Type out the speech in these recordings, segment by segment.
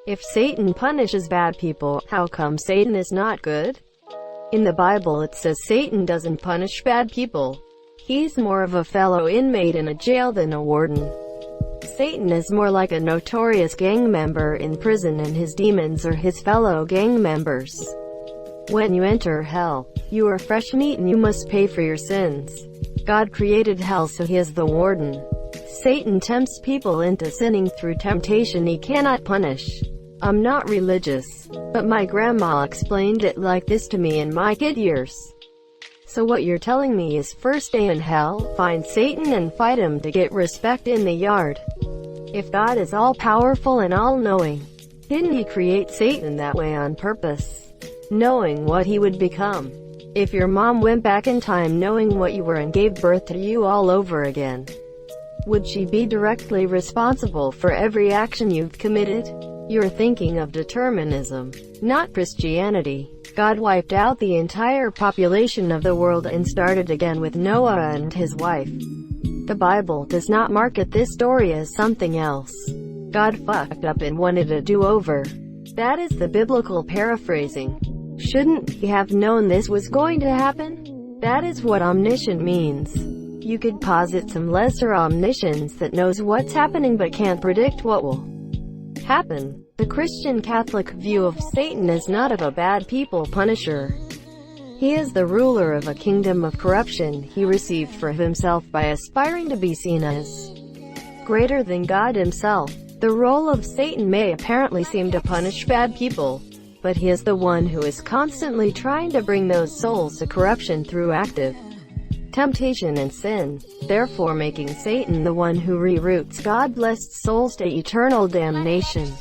If Satan punishes bad people, how come Satan is not good? In the Bible it says Satan doesn't punish bad people. He's more of a fellow inmate in a jail than a warden. Satan is more like a notorious gang member in prison, and his demons are his fellow gang members. When you enter hell, you are fresh meat and you must pay for your sins. God created hell, so he is the warden. Satan tempts people into sinning through temptation he cannot punish. I'm not religious, but my grandma explained it like this to me in my kid years. So what you're telling me is first day in hell, find Satan and fight him to get respect in the yard. If God is all-powerful and all-knowing, didn't he create Satan that way on purpose, knowing what he would become? If your mom went back in time knowing what you were and gave birth to you all over again, would she be directly responsible for every action you've committed? You're thinking of determinism, not Christianity. God wiped out the entire population of the world and started again with Noah and his wife. The Bible does not market this story as something else. God fucked up and wanted a do-over. That is the biblical paraphrasing. Shouldn't he have known this was going to happen? That is what omniscient means. You could posit some lesser omniscience that knows what's happening but can't predict what will happen. The Christian Catholic view of Satan is not of a bad people punisher. He is the ruler of a kingdom of corruption he received for himself by aspiring to be seen as greater than God himself. The role of Satan may apparently seem to punish bad people, but he is the one who is constantly trying to bring those souls to corruption through active temptation and sin, therefore making Satan the one who reroutes God-blessed souls to eternal damnation.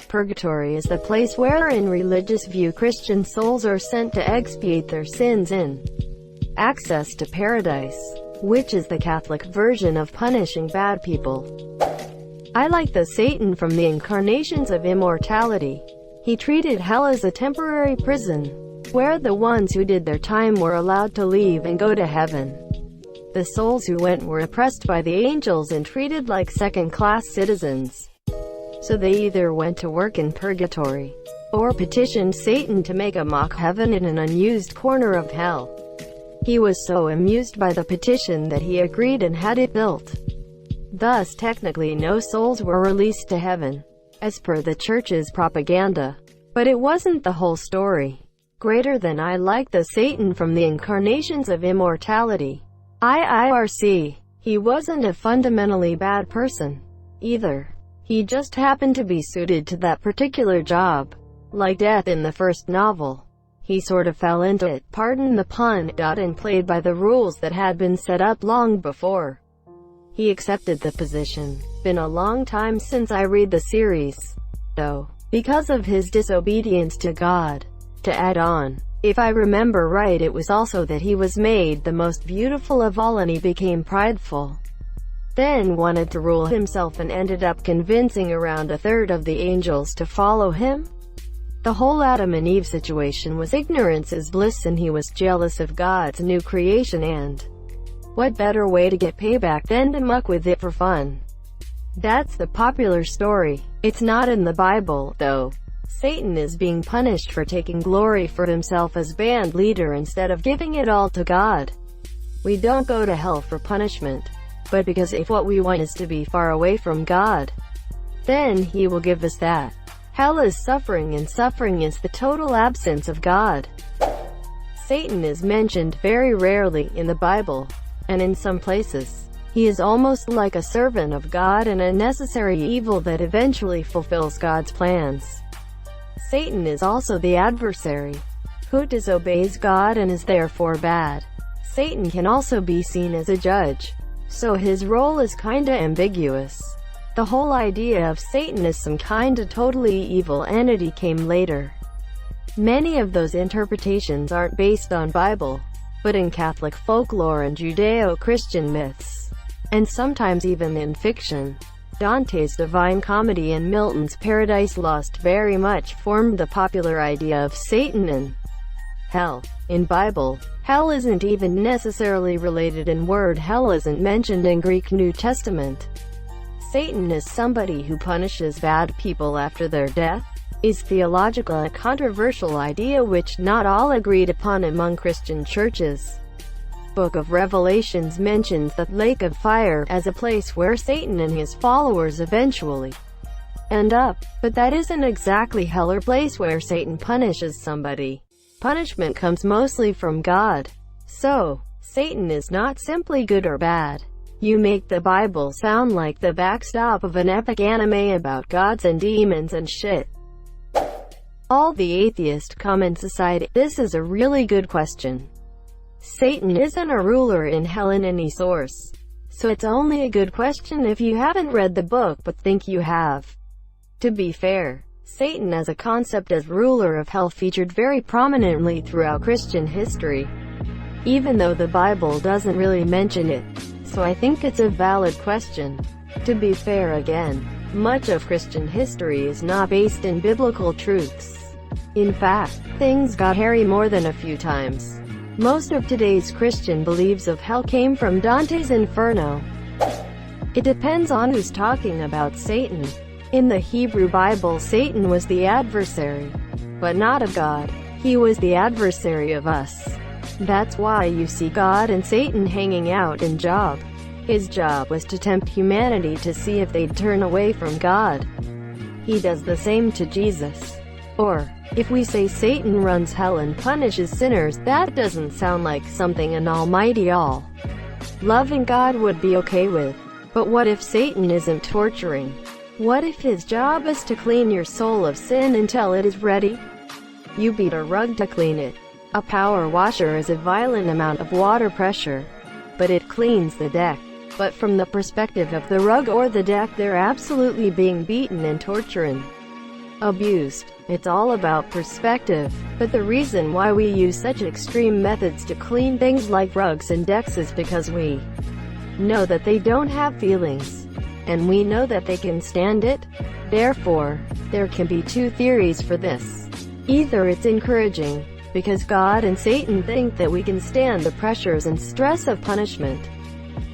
Purgatory is the place where, in religious view, Christian souls are sent to expiate their sins in access to paradise, which is the Catholic version of punishing bad people. I like the Satan from the incarnations of immortality. He treated hell as a temporary prison, where the ones who did their time were allowed to leave and go to heaven. The souls who went were oppressed by the angels and treated like second-class citizens. So they either went to work in purgatory, or petitioned Satan to make a mock heaven in an unused corner of hell. He was so amused by the petition that he agreed and had it built. Thus technically no souls were released to heaven, as per the church's propaganda. But it wasn't the whole story. Greater than I like the Satan from the incarnations of immortality. IRC. He wasn't a fundamentally bad person, either. He just happened to be suited to that particular job. Like Death in the first novel. He sort of fell into it, pardon the pun, and played by the rules that had been set up long before he accepted the position. Been a long time since I read the series, though, because of his disobedience to God. To add on, if I remember right, it was also that he was made the most beautiful of all and he became prideful. Then wanted to rule himself and ended up convincing around a third of the angels to follow him. The whole Adam and Eve situation was ignorance is bliss, and he was jealous of God's new creation, and what better way to get payback than to muck with it for fun? That's the popular story. It's not in the Bible, though. Satan is being punished for taking glory for himself as band leader instead of giving it all to God. We don't go to hell for punishment, but because if what we want is to be far away from God, then he will give us that. Hell is suffering, and suffering is the total absence of God. Satan is mentioned very rarely in the Bible, and in some places, he is almost like a servant of God and a necessary evil that eventually fulfills God's plans. Satan is also the adversary, who disobeys God and is therefore bad. Satan can also be seen as a judge, so his role is kinda ambiguous. The whole idea of Satan as some kinda totally evil entity came later. Many of those interpretations aren't based on Bible, but in Catholic folklore and Judeo-Christian myths, and sometimes even in fiction. Dante's Divine Comedy and Milton's Paradise Lost very much formed the popular idea of Satan and hell. In Bible, hell isn't even necessarily related, and word hell isn't mentioned in Greek New Testament. Satan is somebody who punishes bad people after their death, is theological and controversial idea which not all agreed upon among Christian churches. Book of Revelations mentions the lake of fire as a place where Satan and his followers eventually end up, but that isn't exactly hell or place where Satan punishes somebody. Punishment comes mostly from God. So, Satan is not simply good or bad. You make the Bible sound like the backstop of an epic anime about gods and demons and shit. All the atheist comment society. This is a really good question. Satan isn't a ruler in hell in any source. So it's only a good question if you haven't read the book but think you have. To be fair, Satan as a concept as ruler of hell featured very prominently throughout Christian history, even though the Bible doesn't really mention it. So I think it's a valid question. To be fair again, much of Christian history is not based in biblical truths. In fact, things got hairy more than a few times. Most of today's Christian beliefs of hell came from Dante's Inferno. It depends on who's talking about Satan. In the Hebrew Bible, Satan was the adversary, but not of God. He was the adversary of us. That's why you see God and Satan hanging out in Job. His job was to tempt humanity to see if they'd turn away from God. He does the same to Jesus. Or, if we say Satan runs hell and punishes sinners, that doesn't sound like something an almighty all-loving God would be okay with. But what if Satan isn't torturing? What if his job is to clean your soul of sin until it is ready? You beat a rug to clean it. A power washer is a violent amount of water pressure, but it cleans the deck. But from the perspective of the rug or the deck, they're absolutely being beaten and tortured and abused. It's all about perspective. But the reason why we use such extreme methods to clean things like rugs and decks is because we know that they don't have feelings, and we know that they can stand it. Therefore, there can be two theories for this. Either it's encouraging, because God and Satan think that we can stand the pressures and stress of punishment.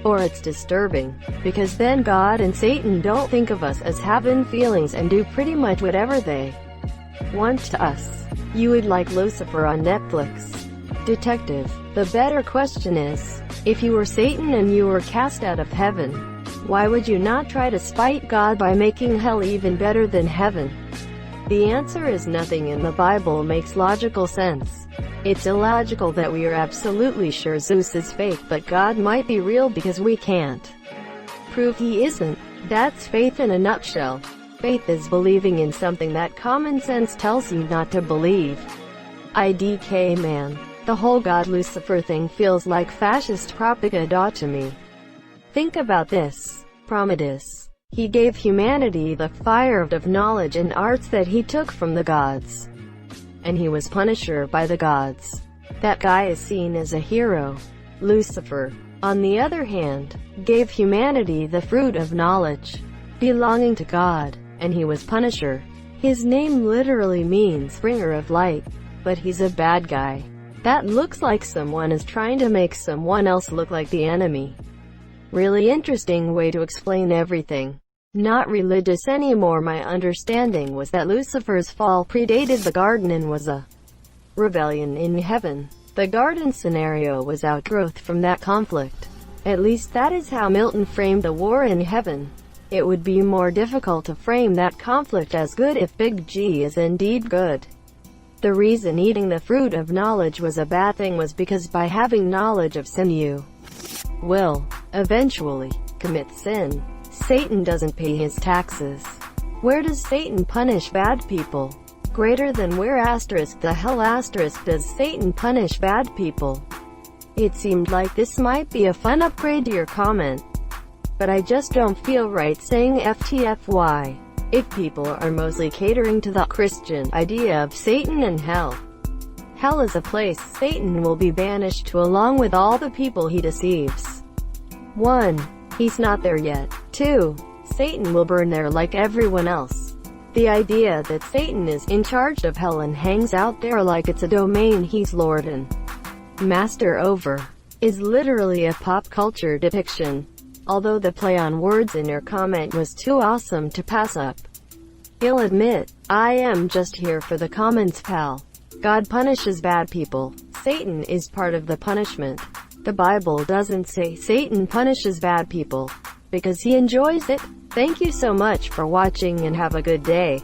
Or it's disturbing, because then God and Satan don't think of us as having feelings and do pretty much whatever they want to us. You would like Lucifer on Netflix. Detective. The better question is, if you were Satan and you were cast out of heaven, why would you not try to spite God by making hell even better than heaven? The answer is nothing in the Bible makes logical sense. It's illogical that we are absolutely sure Zeus is fake but God might be real because we can't prove he isn't. That's faith in a nutshell. Faith is believing in something that common sense tells you not to believe. IDK man. The whole God Lucifer thing feels like fascist propaganda to me. Think about this. Prometheus. He gave humanity the fire of knowledge and arts that he took from the gods. And he was punisher by the gods. That guy is seen as a hero. Lucifer, on the other hand, gave humanity the fruit of knowledge, belonging to God, and he was punisher. His name literally means bringer of light, but he's a bad guy. That looks like someone is trying to make someone else look like the enemy. Really interesting way to explain everything. Not religious anymore. My understanding was that Lucifer's fall predated the garden and was a rebellion in heaven. The garden scenario was outgrowth from that conflict. At least that is how Milton framed the war in heaven. It would be more difficult to frame that conflict as good if Big G is indeed good. The reason eating the fruit of knowledge was a bad thing was because by having knowledge of sin you will eventually commit sin. Satan doesn't pay his taxes. Where does Satan punish bad people? Greater than where asterisk the hell asterisk does Satan punish bad people? It seemed like this might be a fun upgrade to your comment, but I just don't feel right saying FTFY. If people are mostly catering to the Christian idea of Satan and hell. Hell is a place Satan will be banished to along with all the people he deceives. 1. He's not there yet. 2. Satan will burn there like everyone else. The idea that Satan is in charge of hell and hangs out there like it's a domain he's lord and master over is literally a pop culture depiction. although the play on words in your comment was too awesome to pass up. He'll admit, I am just here for the comments, pal. God punishes bad people. Satan is part of the punishment. The Bible doesn't say Satan punishes bad people because he enjoys it. Thank you so much for watching and have a good day.